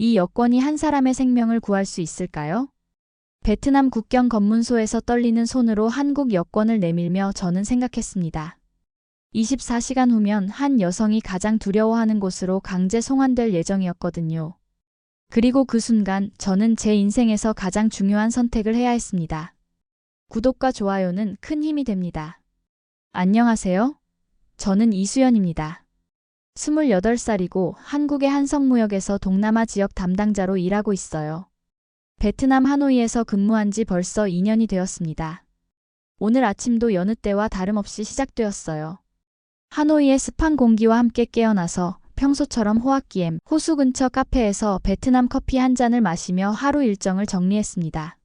이 여권이 한 사람의 생명을 구할 수 있을까요? 베트남 국경 검문소에서 떨리는 손으로 한국 여권을 내밀며 저는 생각했습니다. 24시간 후면 한 여성이 가장 두려워하는 곳으로 강제 송환될 예정이었거든요. 그리고 그 순간 저는 제 인생에서 가장 중요한 선택을 해야 했습니다. 구독과 좋아요는 큰 힘이 됩니다. 안녕하세요. 저는 이수연입니다. 28살이고 한국의 한성무역에서 동남아 지역 담당자로 일하고 있어요. 베트남 하노이에서 근무한 지 벌써 2년이 되었습니다. 오늘 아침도 여느 때와 다름없이 시작되었어요. 하노이의 습한 공기와 함께 깨어나서 평소처럼 호아끼엠 호수 근처 카페에서 베트남 커피 한 잔을 마시며 하루 일정을 정리했습니다.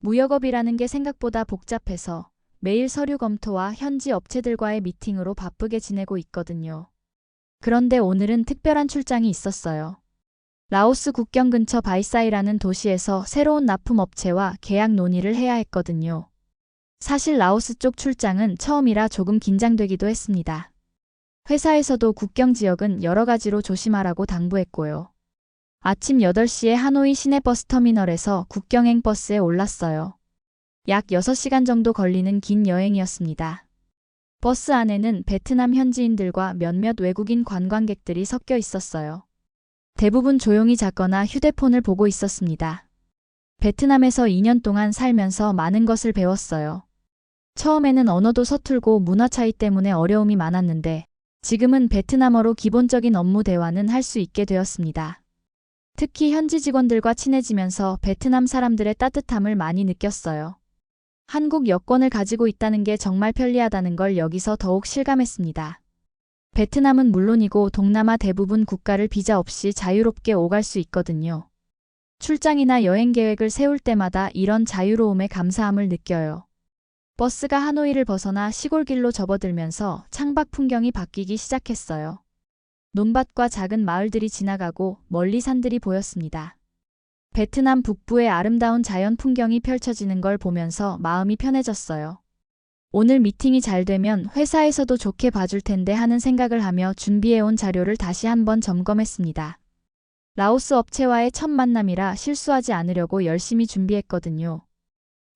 무역업이라는 게 생각보다 복잡해서 매일 서류 검토와 현지 업체들과의 미팅으로 바쁘게 지내고 있거든요. 그런데 오늘은 특별한 출장이 있었어요. 라오스 국경 근처 바이사이라는 도시에서 새로운 납품업체와 계약 논의를 해야 했거든요. 사실 라오스 쪽 출장은 처음이라 조금 긴장되기도 했습니다. 회사에서도 국경 지역은 여러 가지로 조심하라고 당부했고요. 아침 8시에 하노이 시내버스 터미널에서 국경행 버스에 올랐어요. 약 6시간 정도 걸리는 긴 여행이었습니다. 버스 안에는 베트남 현지인들과 몇몇 외국인 관광객들이 섞여 있었어요. 대부분 조용히 자거나 휴대폰을 보고 있었습니다. 베트남에서 2년 동안 살면서 많은 것을 배웠어요. 처음에는 언어도 서툴고 문화 차이 때문에 어려움이 많았는데 지금은 베트남어로 기본적인 업무 대화는 할 수 있게 되었습니다. 특히 현지 직원들과 친해지면서 베트남 사람들의 따뜻함을 많이 느꼈어요. 한국 여권을 가지고 있다는 게 정말 편리하다는 걸 여기서 더욱 실감했습니다. 베트남은 물론이고 동남아 대부분 국가를 비자 없이 자유롭게 오갈 수 있거든요. 출장이나 여행 계획을 세울 때마다 이런 자유로움에 감사함을 느껴요. 버스가 하노이를 벗어나 시골길로 접어들면서 창밖 풍경이 바뀌기 시작했어요. 논밭과 작은 마을들이 지나가고 멀리 산들이 보였습니다. 베트남 북부의 아름다운 자연 풍경이 펼쳐지는 걸 보면서 마음이 편해졌어요. 오늘 미팅이 잘 되면 회사에서도 좋게 봐줄 텐데 하는 생각을 하며 준비해온 자료를 다시 한번 점검했습니다. 라오스 업체와의 첫 만남이라 실수하지 않으려고 열심히 준비했거든요.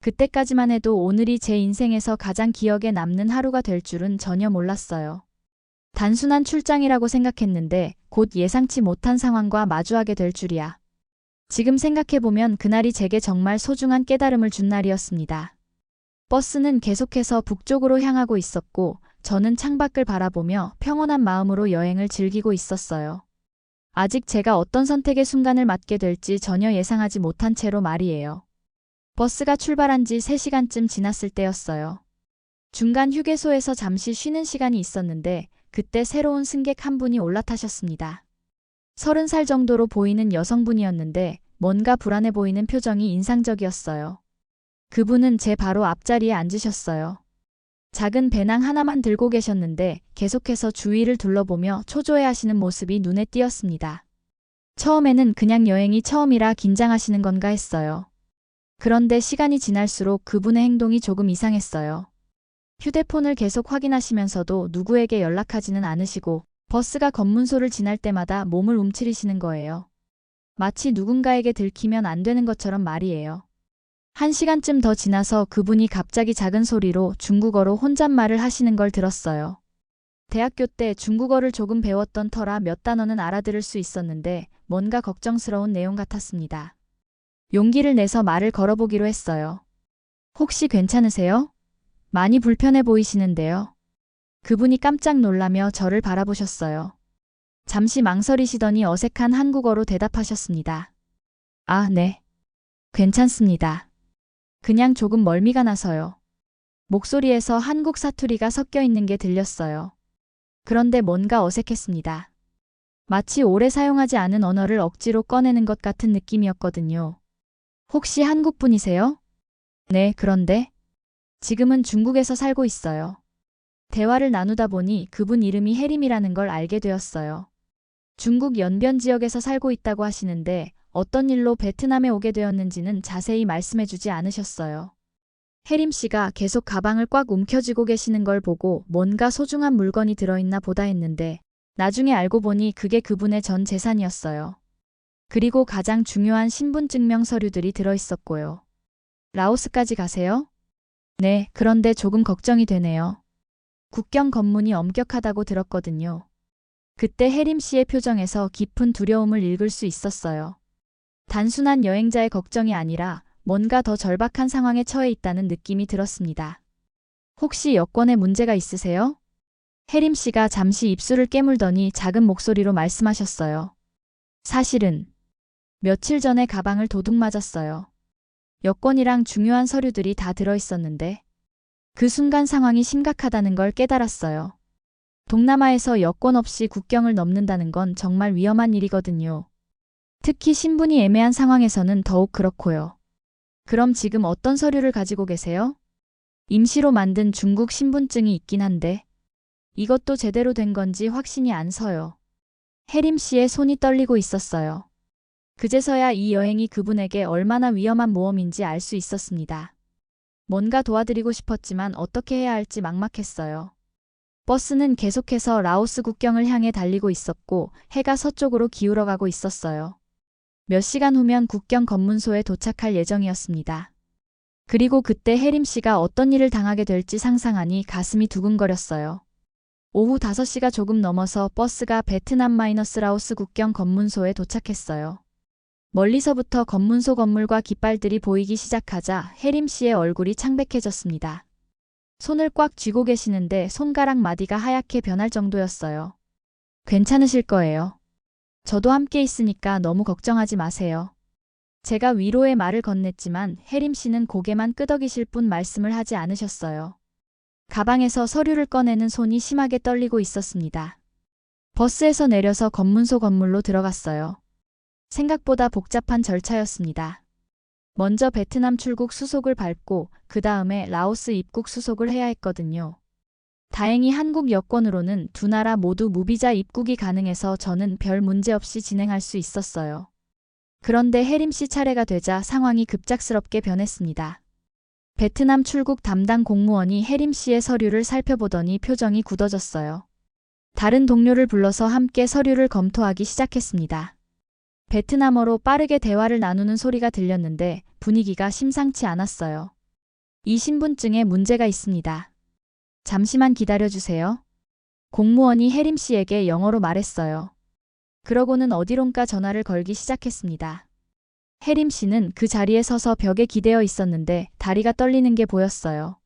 그때까지만 해도 오늘이 제 인생에서 가장 기억에 남는 하루가 될 줄은 전혀 몰랐어요. 단순한 출장이라고 생각했는데 곧 예상치 못한 상황과 마주하게 될 줄이야. 지금 생각해보면 그날이 제게 정말 소중한 깨달음을 준 날이었습니다. 버스는 계속해서 북쪽으로 향하고 있었고 저는 창밖을 바라보며 평온한 마음으로 여행을 즐기고 있었어요. 아직 제가 어떤 선택의 순간을 맞게 될지 전혀 예상하지 못한 채로 말이에요. 버스가 출발한 지 3시간쯤 지났을 때였어요. 중간 휴게소에서 잠시 쉬는 시간이 있었는데 그때 새로운 승객 한 분이 올라타셨습니다. 30살 정도로 보이는 여성분이었는데 뭔가 불안해 보이는 표정이 인상적이었어요. 그분은 제 바로 앞자리에 앉으셨어요. 작은 배낭 하나만 들고 계셨는데 계속해서 주위를 둘러보며 초조해하시는 모습이 눈에 띄었습니다. 처음에는 그냥 여행이 처음이라 긴장하시는 건가 했어요. 그런데 시간이 지날수록 그분의 행동이 조금 이상했어요. 휴대폰을 계속 확인하시면서도 누구에게 연락하지는 않으시고 버스가 검문소를 지날 때마다 몸을 움츠리시는 거예요. 마치 누군가에게 들키면 안 되는 것처럼 말이에요. 1시간쯤 더 지나서 그분이 갑자기 작은 소리로 중국어로 혼잣말을 하시는 걸 들었어요. 대학교 때 중국어를 조금 배웠던 터라 몇 단어는 알아들을 수 있었는데 뭔가 걱정스러운 내용 같았습니다. 용기를 내서 말을 걸어보기로 했어요. 혹시 괜찮으세요? 많이 불편해 보이시는데요. 그분이 깜짝 놀라며 저를 바라보셨어요. 잠시 망설이시더니 어색한 한국어로 대답하셨습니다. 아, 네. 괜찮습니다. 그냥 조금 멀미가 나서요. 목소리에서 한국 사투리가 섞여 있는 게 들렸어요. 그런데 뭔가 어색했습니다. 마치 오래 사용하지 않은 언어를 억지로 꺼내는 것 같은 느낌이었거든요. 혹시 한국 분이세요? 네, 그런데 지금은 중국에서 살고 있어요. 대화를 나누다 보니 그분 이름이 해림이라는 걸 알게 되었어요. 중국 연변 지역에서 살고 있다고 하시는데 어떤 일로 베트남에 오게 되었는지는 자세히 말씀해주지 않으셨어요. 혜림 씨가 계속 가방을 꽉 움켜쥐고 계시는 걸 보고 뭔가 소중한 물건이 들어있나 보다 했는데 나중에 알고 보니 그게 그분의 전 재산이었어요. 그리고 가장 중요한 신분증명 서류들이 들어있었고요. 라오스까지 가세요? 네, 그런데 조금 걱정이 되네요. 국경 검문이 엄격하다고 들었거든요. 그때 혜림 씨의 표정에서 깊은 두려움을 읽을 수 있었어요. 단순한 여행자의 걱정이 아니라 뭔가 더 절박한 상황에 처해 있다는 느낌이 들었습니다. 혹시 여권에 문제가 있으세요? 혜림 씨가 잠시 입술을 깨물더니 작은 목소리로 말씀하셨어요. 사실은 며칠 전에 가방을 도둑 맞았어요. 여권이랑 중요한 서류들이 다 들어있었는데 그 순간 상황이 심각하다는 걸 깨달았어요. 동남아에서 여권 없이 국경을 넘는다는 건 정말 위험한 일이거든요. 특히 신분이 애매한 상황에서는 더욱 그렇고요. 그럼 지금 어떤 서류를 가지고 계세요? 임시로 만든 중국 신분증이 있긴 한데 이것도 제대로 된 건지 확신이 안 서요. 혜림 씨의 손이 떨리고 있었어요. 그제서야 이 여행이 그분에게 얼마나 위험한 모험인지 알 수 있었습니다. 뭔가 도와드리고 싶었지만 어떻게 해야 할지 막막했어요. 버스는 계속해서 라오스 국경을 향해 달리고 있었고 해가 서쪽으로 기울어가고 있었어요. 몇 시간 후면 국경 검문소에 도착할 예정이었습니다. 그리고 그때 혜림 씨가 어떤 일을 당하게 될지 상상하니 가슴이 두근거렸어요. 오후 5시가 조금 넘어서 버스가 베트남-라오스 국경 검문소에 도착했어요. 멀리서부터 검문소 건물과 깃발들이 보이기 시작하자 혜림 씨의 얼굴이 창백해졌습니다. 손을 꽉 쥐고 계시는데 손가락 마디가 하얗게 변할 정도였어요. 괜찮으실 거예요. 저도 함께 있으니까 너무 걱정하지 마세요. 제가 위로의 말을 건넸지만 혜림 씨는 고개만 끄덕이실 뿐 말씀을 하지 않으셨어요. 가방에서 서류를 꺼내는 손이 심하게 떨리고 있었습니다. 버스에서 내려서 검문소 건물로 들어갔어요. 생각보다 복잡한 절차였습니다. 먼저 베트남 출국 수속을 밟고 그 다음에 라오스 입국 수속을 해야 했거든요. 다행히 한국 여권으로는 두 나라 모두 무비자 입국이 가능해서 저는 별 문제 없이 진행할 수 있었어요. 그런데 혜림 씨 차례가 되자 상황이 급작스럽게 변했습니다. 베트남 출국 담당 공무원이 혜림 씨의 서류를 살펴보더니 표정이 굳어졌어요. 다른 동료를 불러서 함께 서류를 검토하기 시작했습니다. 베트남어로 빠르게 대화를 나누는 소리가 들렸는데 분위기가 심상치 않았어요. 이 신분증에 문제가 있습니다. 잠시만 기다려주세요. 공무원이 혜림 씨에게 영어로 말했어요. 그러고는 어디론가 전화를 걸기 시작했습니다. 혜림 씨는 그 자리에 서서 벽에 기대어 있었는데 다리가 떨리는 게 보였어요.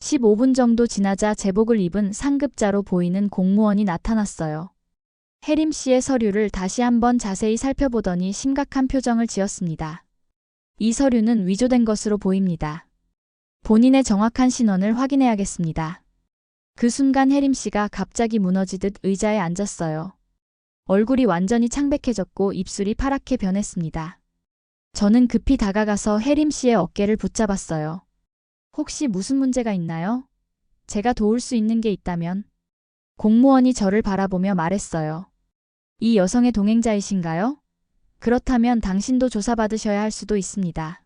15분 정도 지나자 제복을 입은 상급자로 보이는 공무원이 나타났어요. 혜림 씨의 서류를 다시 한번 자세히 살펴보더니 심각한 표정을 지었습니다. 이 서류는 위조된 것으로 보입니다. 본인의 정확한 신원을 확인해야겠습니다. 그 순간 혜림 씨가 갑자기 무너지듯 의자에 앉았어요. 얼굴이 완전히 창백해졌고 입술이 파랗게 변했습니다. 저는 급히 다가가서 혜림 씨의 어깨를 붙잡았어요. 혹시 무슨 문제가 있나요? 제가 도울 수 있는 게 있다면? 공무원이 저를 바라보며 말했어요. 이 여성의 동행자이신가요? 그렇다면 당신도 조사받으셔야 할 수도 있습니다.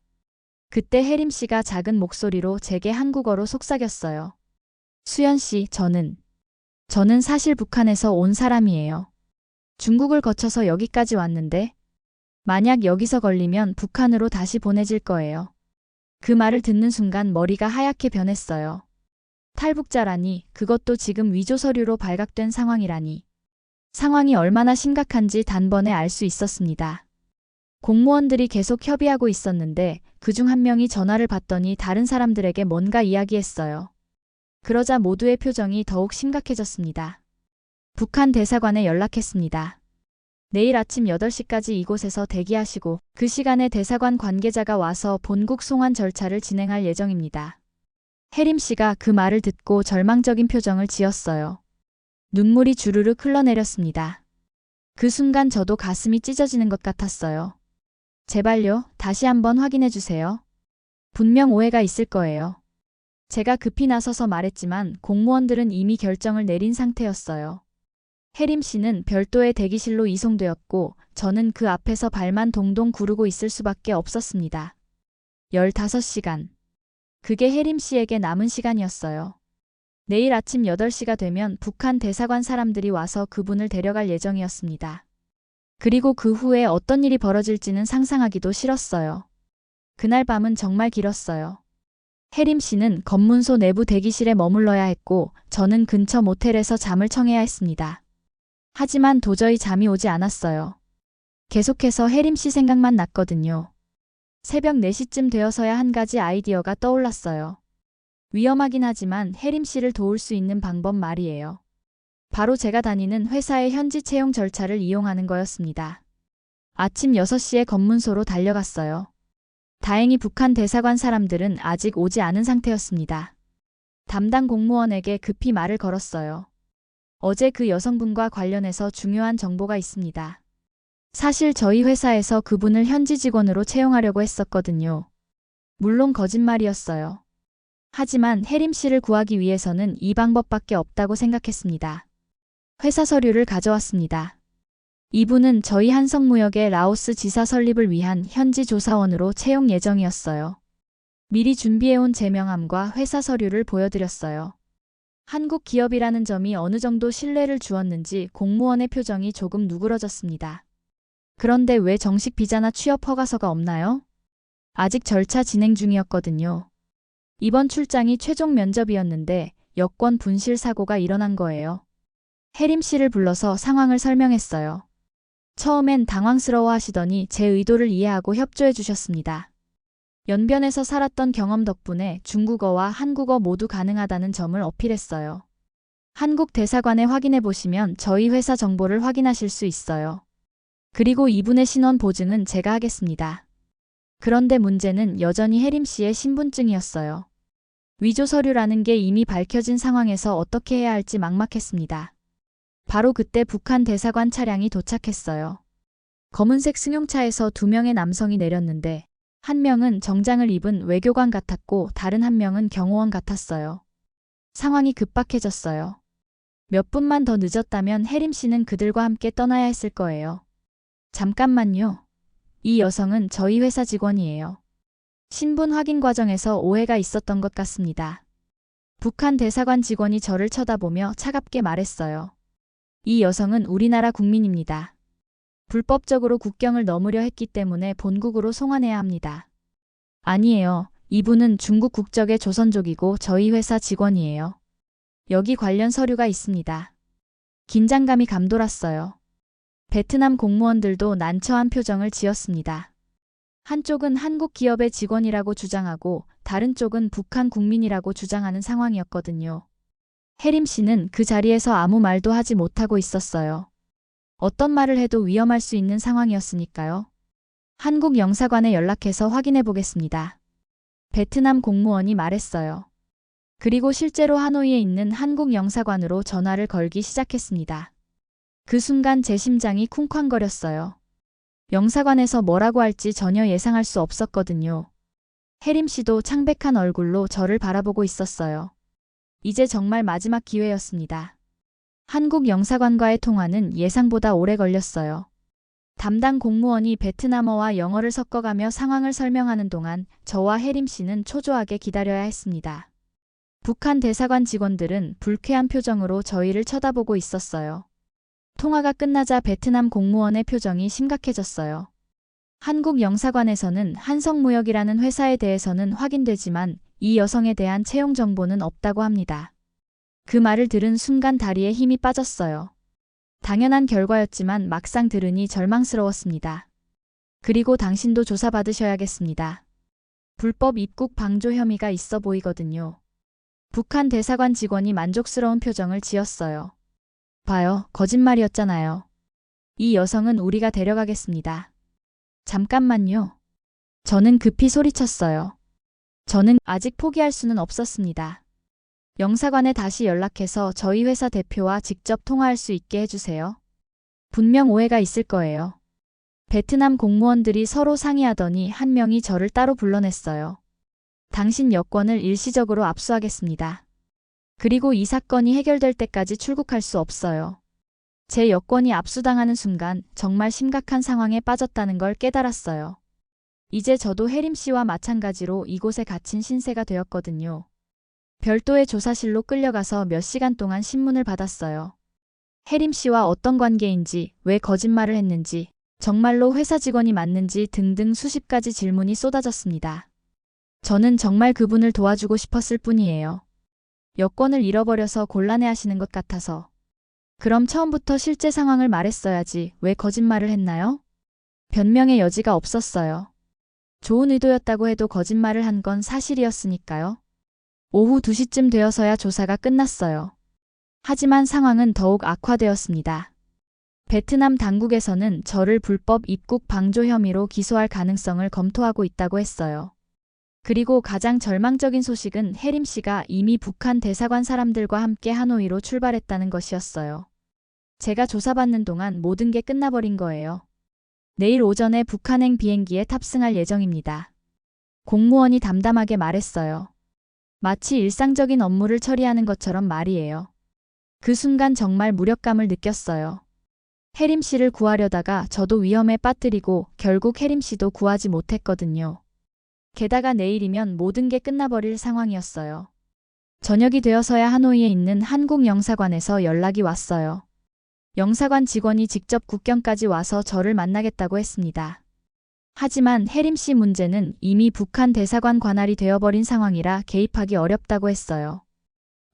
그때 혜림 씨가 작은 목소리로 제게 한국어로 속삭였어요. 수연 씨, 저는 사실 북한에서 온 사람이에요. 중국을 거쳐서 여기까지 왔는데 만약 여기서 걸리면 북한으로 다시 보내질 거예요. 그 말을 듣는 순간 머리가 하얗게 변했어요. 탈북자라니, 그것도 지금 위조 서류로 발각된 상황이라니. 상황이 얼마나 심각한지 단번에 알 수 있었습니다. 공무원들이 계속 협의하고 있었는데 그중 한 명이 전화를 받더니 다른 사람들에게 뭔가 이야기했어요. 그러자 모두의 표정이 더욱 심각해졌습니다. 북한 대사관에 연락했습니다. 내일 아침 8시까지 이곳에서 대기하시고 그 시간에 대사관 관계자가 와서 본국 송환 절차를 진행할 예정입니다. 혜림 씨가 그 말을 듣고 절망적인 표정을 지었어요. 눈물이 주르륵 흘러내렸습니다. 그 순간 저도 가슴이 찢어지는 것 같았어요. 제발요, 다시 한번 확인해 주세요. 분명 오해가 있을 거예요. 제가 급히 나서서 말했지만 공무원들은 이미 결정을 내린 상태였어요. 혜림 씨는 별도의 대기실로 이송되었고 저는 그 앞에서 발만 동동 구르고 있을 수밖에 없었습니다. 15시간. 그게 혜림 씨에게 남은 시간이었어요. 내일 아침 8시가 되면 북한 대사관 사람들이 와서 그분을 데려갈 예정이었습니다. 그리고 그 후에 어떤 일이 벌어질지는 상상하기도 싫었어요. 그날 밤은 정말 길었어요. 혜림 씨는 검문소 내부 대기실에 머물러야 했고 저는 근처 모텔에서 잠을 청해야 했습니다. 하지만 도저히 잠이 오지 않았어요. 계속해서 혜림 씨 생각만 났거든요. 새벽 4시쯤 되어서야 한 가지 아이디어가 떠올랐어요. 위험하긴 하지만 혜림 씨를 도울 수 있는 방법 말이에요. 바로 제가 다니는 회사의 현지 채용 절차를 이용하는 거였습니다. 아침 6시에 검문소로 달려갔어요. 다행히 북한 대사관 사람들은 아직 오지 않은 상태였습니다. 담당 공무원에게 급히 말을 걸었어요. 어제 그 여성분과 관련해서 중요한 정보가 있습니다. 사실 저희 회사에서 그분을 현지 직원으로 채용하려고 했었거든요. 물론 거짓말이었어요. 하지만 혜림 씨를 구하기 위해서는 이 방법밖에 없다고 생각했습니다. 회사 서류를 가져왔습니다. 이분은 저희 한성무역의 라오스 지사 설립을 위한 현지 조사원으로 채용 예정이었어요. 미리 준비해온 제명함과 회사 서류를 보여드렸어요. 한국 기업이라는 점이 어느 정도 신뢰를 주었는지 공무원의 표정이 조금 누그러졌습니다. 그런데 왜 정식 비자나 취업 허가서가 없나요? 아직 절차 진행 중이었거든요. 이번 출장이 최종 면접이었는데 여권 분실 사고가 일어난 거예요. 혜림 씨를 불러서 상황을 설명했어요. 처음엔 당황스러워 하시더니 제 의도를 이해하고 협조해 주셨습니다. 연변에서 살았던 경험 덕분에 중국어와 한국어 모두 가능하다는 점을 어필했어요. 한국 대사관에 확인해 보시면 저희 회사 정보를 확인하실 수 있어요. 그리고 이분의 신원 보증은 제가 하겠습니다. 그런데 문제는 여전히 혜림 씨의 신분증이었어요. 위조 서류라는 게 이미 밝혀진 상황에서 어떻게 해야 할지 막막했습니다. 바로 그때 북한 대사관 차량이 도착했어요. 검은색 승용차에서 2명의 남성이 내렸는데 한 명은 정장을 입은 외교관 같았고 다른 한 명은 경호원 같았어요. 상황이 급박해졌어요. 몇 분만 더 늦었다면 혜림 씨는 그들과 함께 떠나야 했을 거예요. 잠깐만요. 이 여성은 저희 회사 직원이에요. 신분 확인 과정에서 오해가 있었던 것 같습니다. 북한 대사관 직원이 저를 쳐다보며 차갑게 말했어요. 이 여성은 우리나라 국민입니다. 불법적으로 국경을 넘으려 했기 때문에 본국으로 송환해야 합니다. 아니에요. 이분은 중국 국적의 조선족이고 저희 회사 직원이에요. 여기 관련 서류가 있습니다. 긴장감이 감돌았어요. 베트남 공무원들도 난처한 표정을 지었습니다. 한쪽은 한국 기업의 직원이라고 주장하고 다른 쪽은 북한 국민이라고 주장하는 상황이었거든요. 혜림 씨는 그 자리에서 아무 말도 하지 못하고 있었어요. 어떤 말을 해도 위험할 수 있는 상황이었으니까요. 한국 영사관에 연락해서 확인해 보겠습니다. 베트남 공무원이 말했어요. 그리고 실제로 하노이에 있는 한국 영사관으로 전화를 걸기 시작했습니다. 그 순간 제 심장이 쿵쾅거렸어요. 영사관에서 뭐라고 할지 전혀 예상할 수 없었거든요. 혜림 씨도 창백한 얼굴로 저를 바라보고 있었어요. 이제 정말 마지막 기회였습니다. 한국 영사관과의 통화는 예상보다 오래 걸렸어요. 담당 공무원이 베트남어와 영어를 섞어가며 상황을 설명하는 동안 저와 혜림 씨는 초조하게 기다려야 했습니다. 북한 대사관 직원들은 불쾌한 표정으로 저희를 쳐다보고 있었어요. 통화가 끝나자 베트남 공무원의 표정이 심각해졌어요. 한국 영사관에서는 한성무역이라는 회사에 대해서는 확인되지만 이 여성에 대한 채용 정보는 없다고 합니다. 그 말을 들은 순간 다리에 힘이 빠졌어요. 당연한 결과였지만 막상 들으니 절망스러웠습니다. 그리고 당신도 조사받으셔야겠습니다. 불법 입국 방조 혐의가 있어 보이거든요. 북한 대사관 직원이 만족스러운 표정을 지었어요. 봐요, 거짓말이었잖아요. 이 여성은 우리가 데려가겠습니다. 잠깐만요. 저는 급히 소리쳤어요. 저는 아직 포기할 수는 없었습니다. 영사관에 다시 연락해서 저희 회사 대표와 직접 통화할 수 있게 해주세요. 분명 오해가 있을 거예요. 베트남 공무원들이 서로 상의하더니 한 명이 저를 따로 불러냈어요. 당신 여권을 일시적으로 압수하겠습니다. 그리고 이 사건이 해결될 때까지 출국할 수 없어요. 제 여권이 압수당하는 순간 정말 심각한 상황에 빠졌다는 걸 깨달았어요. 이제 저도 혜림 씨와 마찬가지로 이곳에 갇힌 신세가 되었거든요. 별도의 조사실로 끌려가서 몇 시간 동안 신문을 받았어요. 혜림 씨와 어떤 관계인지, 왜 거짓말을 했는지, 정말로 회사 직원이 맞는지 등등 수십 가지 질문이 쏟아졌습니다. 저는 정말 그분을 도와주고 싶었을 뿐이에요. 여권을 잃어버려서 곤란해하시는 것 같아서. 그럼 처음부터 실제 상황을 말했어야지 왜 거짓말을 했나요? 변명의 여지가 없었어요. 좋은 의도였다고 해도 거짓말을 한 건 사실이었으니까요. 오후 2시쯤 되어서야 조사가 끝났어요. 하지만 상황은 더욱 악화되었습니다. 베트남 당국에서는 저를 불법 입국 방조 혐의로 기소할 가능성을 검토하고 있다고 했어요. 그리고 가장 절망적인 소식은 혜림 씨가 이미 북한 대사관 사람들과 함께 하노이로 출발했다는 것이었어요. 제가 조사받는 동안 모든 게 끝나버린 거예요. 내일 오전에 북한행 비행기에 탑승할 예정입니다. 공무원이 담담하게 말했어요. 마치 일상적인 업무를 처리하는 것처럼 말이에요. 그 순간 정말 무력감을 느꼈어요. 혜림 씨를 구하려다가 저도 위험에 빠뜨리고 결국 혜림 씨도 구하지 못했거든요. 게다가 내일이면 모든 게 끝나버릴 상황이었어요. 저녁이 되어서야 하노이에 있는 한국 영사관에서 연락이 왔어요. 영사관 직원이 직접 국경까지 와서 저를 만나겠다고 했습니다. 하지만 혜림 씨 문제는 이미 북한 대사관 관할이 되어버린 상황이라 개입하기 어렵다고 했어요.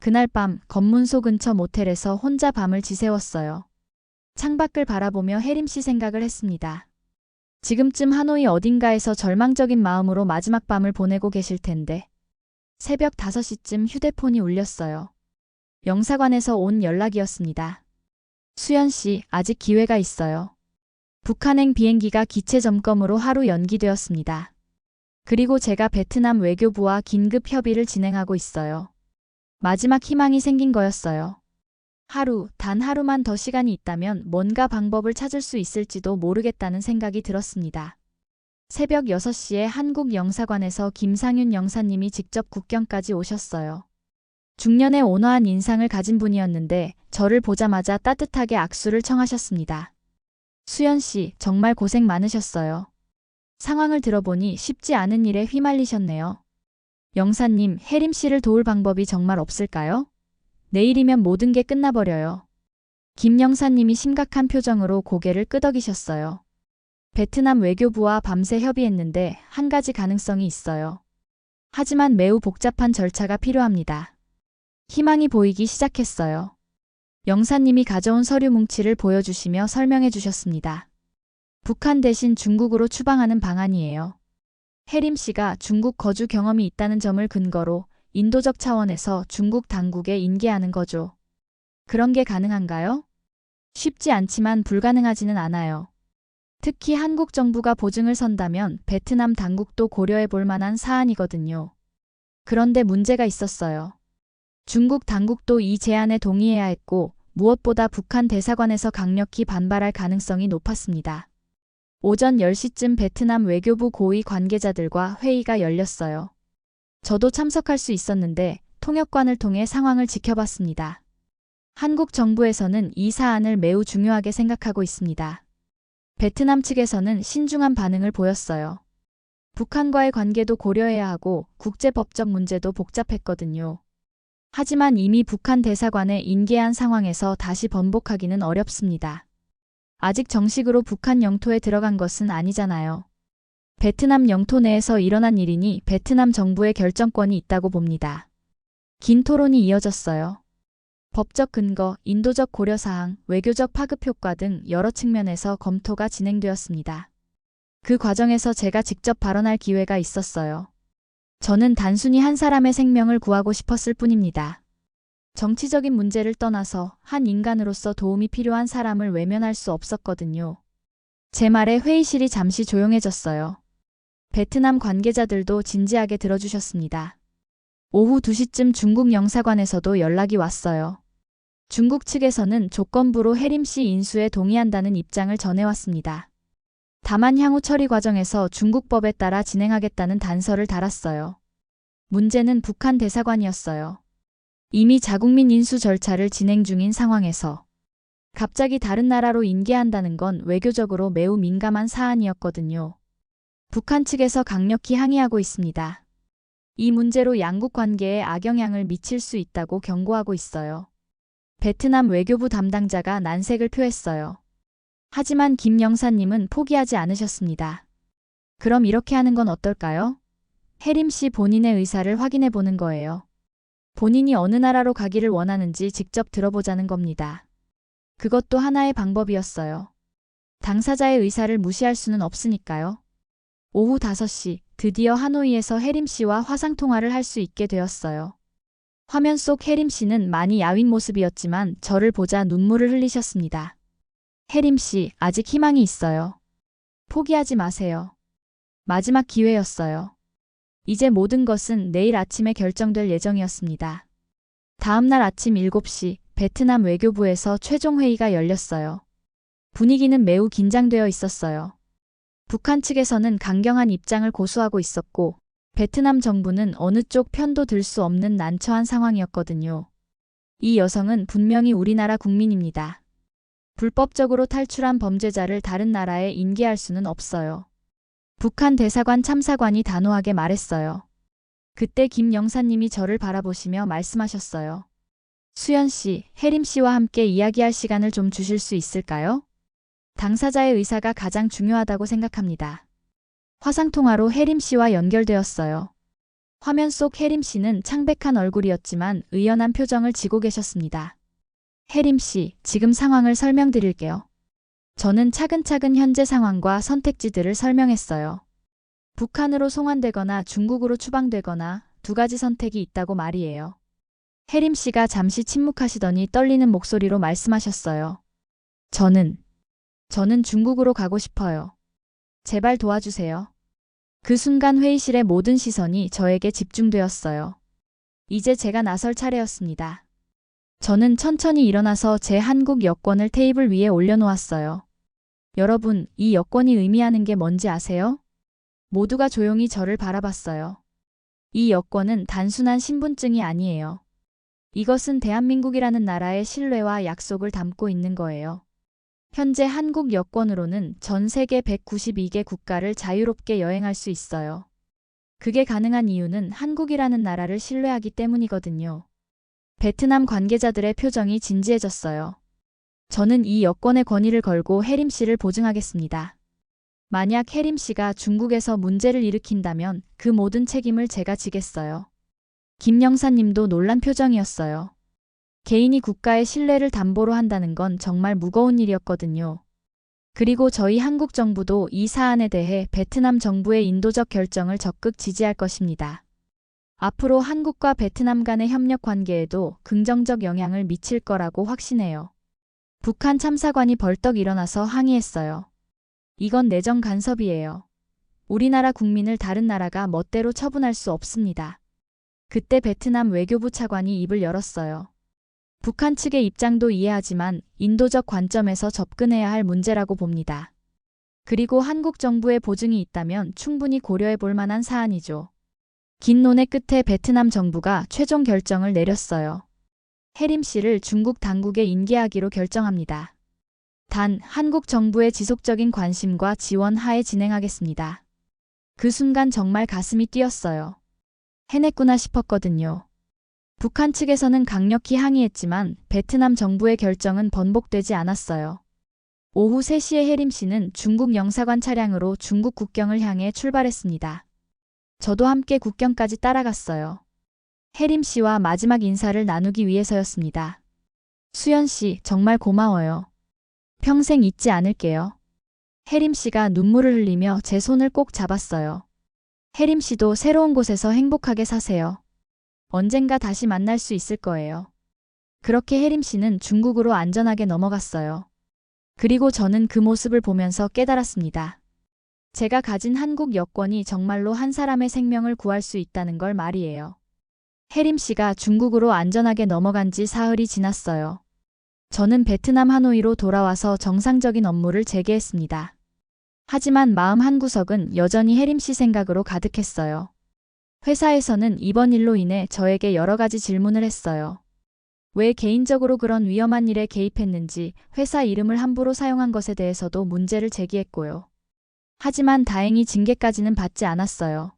그날 밤 검문소 근처 모텔에서 혼자 밤을 지새웠어요. 창밖을 바라보며 혜림 씨 생각을 했습니다. 지금쯤 하노이 어딘가에서 절망적인 마음으로 마지막 밤을 보내고 계실 텐데. 새벽 5시쯤 휴대폰이 울렸어요. 영사관에서 온 연락이었습니다. 수연 씨, 아직 기회가 있어요. 북한행 비행기가 기체 점검으로 하루 연기되었습니다. 그리고 제가 베트남 외교부와 긴급 협의를 진행하고 있어요. 마지막 희망이 생긴 거였어요. 단 하루만 더 시간이 있다면 뭔가 방법을 찾을 수 있을지도 모르겠다는 생각이 들었습니다. 새벽 6시에 한국 영사관에서 김상윤 영사님이 직접 국경까지 오셨어요. 중년의 온화한 인상을 가진 분이었는데 저를 보자마자 따뜻하게 악수를 청하셨습니다. 수연 씨, 정말 고생 많으셨어요. 상황을 들어보니 쉽지 않은 일에 휘말리셨네요. 영사님, 혜림 씨를 도울 방법이 정말 없을까요? 내일이면 모든 게 끝나버려요. 김 영사님이 심각한 표정으로 고개를 끄덕이셨어요. 베트남 외교부와 밤새 협의했는데 한 가지 가능성이 있어요. 하지만 매우 복잡한 절차가 필요합니다. 희망이 보이기 시작했어요. 영사님이 가져온 서류 뭉치를 보여주시며 설명해 주셨습니다. 북한 대신 중국으로 추방하는 방안이에요. 혜림 씨가 중국 거주 경험이 있다는 점을 근거로 인도적 차원에서 중국 당국에 인계하는 거죠. 그런 게 가능한가요? 쉽지 않지만 불가능하지는 않아요. 특히 한국 정부가 보증을 선다면 베트남 당국도 고려해 볼 만한 사안이거든요. 그런데 문제가 있었어요. 중국 당국도 이 제안에 동의해야 했고 무엇보다 북한 대사관에서 강력히 반발할 가능성이 높았습니다. 오전 10시쯤 베트남 외교부 고위 관계자들과 회의가 열렸어요. 저도 참석할 수 있었는데 통역관을 통해 상황을 지켜봤습니다. 한국 정부에서는 이 사안을 매우 중요하게 생각하고 있습니다. 베트남 측에서는 신중한 반응을 보였어요. 북한과의 관계도 고려해야 하고 국제법적 문제도 복잡했거든요. 하지만 이미 북한 대사관에 인계한 상황에서 다시 번복하기는 어렵습니다. 아직 정식으로 북한 영토에 들어간 것은 아니잖아요. 베트남 영토 내에서 일어난 일이니 베트남 정부의 결정권이 있다고 봅니다. 긴 토론이 이어졌어요. 법적 근거, 인도적 고려사항, 외교적 파급 효과 등 여러 측면에서 검토가 진행되었습니다. 그 과정에서 제가 직접 발언할 기회가 있었어요. 저는 단순히 한 사람의 생명을 구하고 싶었을 뿐입니다. 정치적인 문제를 떠나서 한 인간으로서 도움이 필요한 사람을 외면할 수 없었거든요. 제 말에 회의실이 잠시 조용해졌어요. 베트남 관계자들도 진지하게 들어주셨습니다. 오후 2시쯤 중국 영사관에서도 연락이 왔어요. 중국 측에서는 조건부로 혜림 씨 인수에 동의한다는 입장을 전해왔습니다. 다만 향후 처리 과정에서 중국법에 따라 진행하겠다는 단서를 달았어요. 문제는 북한 대사관이었어요. 이미 자국민 인수 절차를 진행 중인 상황에서 갑자기 다른 나라로 인계한다는 건 외교적으로 매우 민감한 사안이었거든요. 북한 측에서 강력히 항의하고 있습니다. 이 문제로 양국 관계에 악영향을 미칠 수 있다고 경고하고 있어요. 베트남 외교부 담당자가 난색을 표했어요. 하지만 김 영사님은 포기하지 않으셨습니다. 그럼 이렇게 하는 건 어떨까요? 혜림 씨 본인의 의사를 확인해 보는 거예요. 본인이 어느 나라로 가기를 원하는지 직접 들어보자는 겁니다. 그것도 하나의 방법이었어요. 당사자의 의사를 무시할 수는 없으니까요. 오후 5시, 드디어 하노이에서 혜림 씨와 화상통화를 할 수 있게 되었어요. 화면 속 혜림 씨는 많이 야윈 모습이었지만 저를 보자 눈물을 흘리셨습니다. 혜림 씨, 아직 희망이 있어요. 포기하지 마세요. 마지막 기회였어요. 이제 모든 것은 내일 아침에 결정될 예정이었습니다. 다음 날 아침 7시, 베트남 외교부에서 최종 회의가 열렸어요. 분위기는 매우 긴장되어 있었어요. 북한 측에서는 강경한 입장을 고수하고 있었고, 베트남 정부는 어느 쪽 편도 들 수 없는 난처한 상황이었거든요. 이 여성은 분명히 우리나라 국민입니다. 불법적으로 탈출한 범죄자를 다른 나라에 인계할 수는 없어요. 북한 대사관 참사관이 단호하게 말했어요. 그때 김 영사님이 저를 바라보시며 말씀하셨어요. 수연 씨, 혜림 씨와 함께 이야기할 시간을 좀 주실 수 있을까요? 당사자의 의사가 가장 중요하다고 생각합니다. 화상통화로 혜림 씨와 연결되었어요. 화면 속 혜림 씨는 창백한 얼굴이었지만 의연한 표정을 지고 계셨습니다. 혜림 씨, 지금 상황을 설명드릴게요. 저는 차근차근 현재 상황과 선택지들을 설명했어요. 북한으로 송환되거나 중국으로 추방되거나 두 가지 선택이 있다고 말이에요. 혜림 씨가 잠시 침묵하시더니 떨리는 목소리로 말씀하셨어요. 저는 중국으로 가고 싶어요. 제발 도와주세요. 그 순간 회의실의 모든 시선이 저에게 집중되었어요. 이제 제가 나설 차례였습니다. 저는 천천히 일어나서 제 한국 여권을 테이블 위에 올려놓았어요. 여러분, 이 여권이 의미하는 게 뭔지 아세요? 모두가 조용히 저를 바라봤어요. 이 여권은 단순한 신분증이 아니에요. 이것은 대한민국이라는 나라의 신뢰와 약속을 담고 있는 거예요. 현재 한국 여권으로는 전 세계 192개 국가를 자유롭게 여행할 수 있어요. 그게 가능한 이유는 한국이라는 나라를 신뢰하기 때문이거든요. 베트남 관계자들의 표정이 진지해졌어요. 저는 이 여권의 권위를 걸고 혜림 씨를 보증하겠습니다. 만약 혜림 씨가 중국에서 문제를 일으킨다면 그 모든 책임을 제가 지겠어요. 김 영사님도 놀란 표정이었어요. 개인이 국가의 신뢰를 담보로 한다는 건 정말 무거운 일이었거든요. 그리고 저희 한국 정부도 이 사안에 대해 베트남 정부의 인도적 결정을 적극 지지할 것입니다. 앞으로 한국과 베트남 간의 협력 관계에도 긍정적 영향을 미칠 거라고 확신해요. 북한 참사관이 벌떡 일어나서 항의했어요. 이건 내정 간섭이에요. 우리나라 국민을 다른 나라가 멋대로 처분할 수 없습니다. 그때 베트남 외교부 차관이 입을 열었어요. 북한 측의 입장도 이해하지만 인도적 관점에서 접근해야 할 문제라고 봅니다. 그리고 한국 정부의 보증이 있다면 충분히 고려해 볼 만한 사안이죠. 긴 논의 끝에 베트남 정부가 최종 결정을 내렸어요. 혜림 씨를 중국 당국에 인계하기로 결정합니다. 단, 한국 정부의 지속적인 관심과 지원 하에 진행하겠습니다. 그 순간 정말 가슴이 뛰었어요. 해냈구나 싶었거든요. 북한 측에서는 강력히 항의했지만 베트남 정부의 결정은 번복되지 않았어요. 오후 3시에 혜림 씨는 중국 영사관 차량으로 중국 국경을 향해 출발했습니다. 저도 함께 국경까지 따라갔어요. 혜림 씨와 마지막 인사를 나누기 위해서였습니다. 수연 씨, 정말 고마워요. 평생 잊지 않을게요. 혜림 씨가 눈물을 흘리며 제 손을 꼭 잡았어요. 혜림 씨도 새로운 곳에서 행복하게 사세요. 언젠가 다시 만날 수 있을 거예요. 그렇게 혜림 씨는 중국으로 안전하게 넘어갔어요. 그리고 저는 그 모습을 보면서 깨달았습니다. 제가 가진 한국 여권이 정말로 한 사람의 생명을 구할 수 있다는 걸 말이에요. 혜림 씨가 중국으로 안전하게 넘어간 지 사흘이 지났어요. 저는 베트남 하노이로 돌아와서 정상적인 업무를 재개했습니다. 하지만 마음 한구석은 여전히 혜림 씨 생각으로 가득했어요. 회사에서는 이번 일로 인해 저에게 여러 가지 질문을 했어요. 왜 개인적으로 그런 위험한 일에 개입했는지, 회사 이름을 함부로 사용한 것에 대해서도 문제를 제기했고요. 하지만 다행히 징계까지는 받지 않았어요.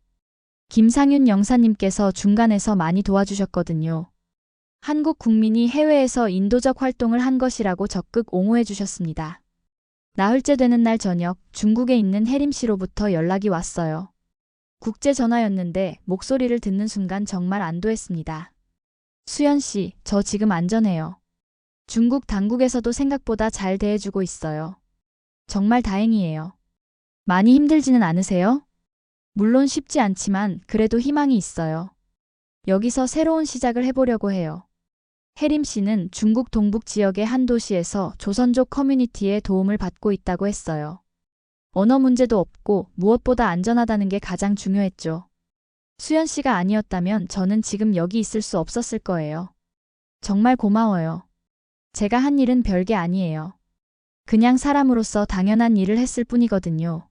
김상윤 영사님께서 중간에서 많이 도와주셨거든요. 한국 국민이 해외에서 인도적 활동을 한 것이라고 적극 옹호해 주셨습니다. 나흘째 되는 날 저녁 중국에 있는 혜림 씨로부터 연락이 왔어요. 국제 전화였는데 목소리를 듣는 순간 정말 안도했습니다. 수연 씨, 저 지금 안전해요. 중국 당국에서도 생각보다 잘 대해주고 있어요. 정말 다행이에요. 많이 힘들지는 않으세요? 물론 쉽지 않지만 그래도 희망이 있어요. 여기서 새로운 시작을 해보려고 해요. 혜림 씨는 중국 동북 지역의 한 도시에서 조선족 커뮤니티의 도움을 받고 있다고 했어요. 언어 문제도 없고 무엇보다 안전하다는 게 가장 중요했죠. 수연 씨가 아니었다면 저는 지금 여기 있을 수 없었을 거예요. 정말 고마워요. 제가 한 일은 별게 아니에요. 그냥 사람으로서 당연한 일을 했을 뿐이거든요.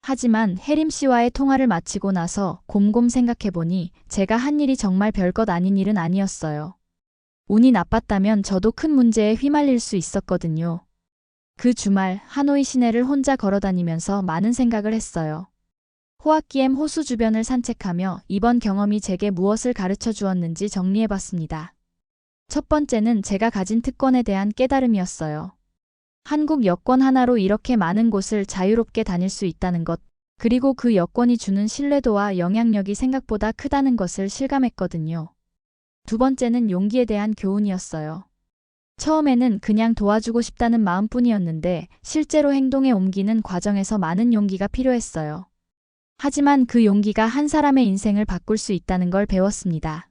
하지만 혜림 씨와의 통화를 마치고 나서 곰곰 생각해보니 제가 한 일이 정말 별것 아닌 일은 아니었어요. 운이 나빴다면 저도 큰 문제에 휘말릴 수 있었거든요. 그 주말 하노이 시내를 혼자 걸어다니면서 많은 생각을 했어요. 호아키엠 호수 주변을 산책하며 이번 경험이 제게 무엇을 가르쳐 주었는지 정리해봤습니다. 첫 번째는 제가 가진 특권에 대한 깨달음이었어요. 한국 여권 하나로 이렇게 많은 곳을 자유롭게 다닐 수 있다는 것, 그리고 그 여권이 주는 신뢰도와 영향력이 생각보다 크다는 것을 실감했거든요. 두 번째는 용기에 대한 교훈이었어요. 처음에는 그냥 도와주고 싶다는 마음뿐이었는데 실제로 행동에 옮기는 과정에서 많은 용기가 필요했어요. 하지만 그 용기가 한 사람의 인생을 바꿀 수 있다는 걸 배웠습니다.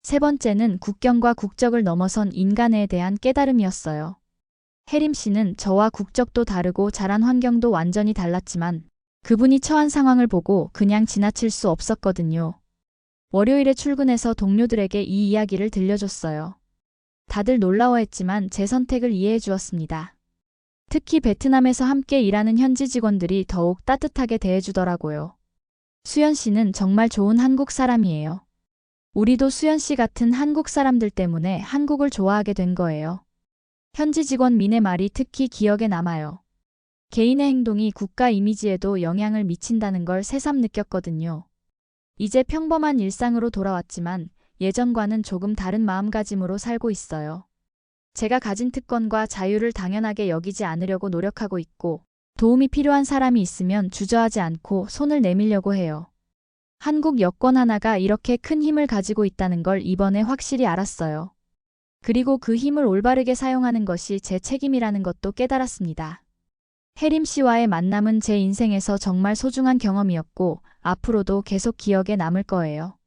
세 번째는 국경과 국적을 넘어선 인간에 대한 깨달음이었어요. 혜림 씨는 저와 국적도 다르고 자란 환경도 완전히 달랐지만 그분이 처한 상황을 보고 그냥 지나칠 수 없었거든요. 월요일에 출근해서 동료들에게 이 이야기를 들려줬어요. 다들 놀라워했지만 제 선택을 이해해 주었습니다. 특히 베트남에서 함께 일하는 현지 직원들이 더욱 따뜻하게 대해주더라고요. 수연 씨는 정말 좋은 한국 사람이에요. 우리도 수연 씨 같은 한국 사람들 때문에 한국을 좋아하게 된 거예요. 현지 직원 민의 말이 특히 기억에 남아요. 개인의 행동이 국가 이미지에도 영향을 미친다는 걸 새삼 느꼈거든요. 이제 평범한 일상으로 돌아왔지만 예전과는 조금 다른 마음가짐으로 살고 있어요. 제가 가진 특권과 자유를 당연하게 여기지 않으려고 노력하고 있고 도움이 필요한 사람이 있으면 주저하지 않고 손을 내밀려고 해요. 한국 여권 하나가 이렇게 큰 힘을 가지고 있다는 걸 이번에 확실히 알았어요. 그리고 그 힘을 올바르게 사용하는 것이 제 책임이라는 것도 깨달았습니다. 혜림 씨와의 만남은 제 인생에서 정말 소중한 경험이었고 앞으로도 계속 기억에 남을 거예요.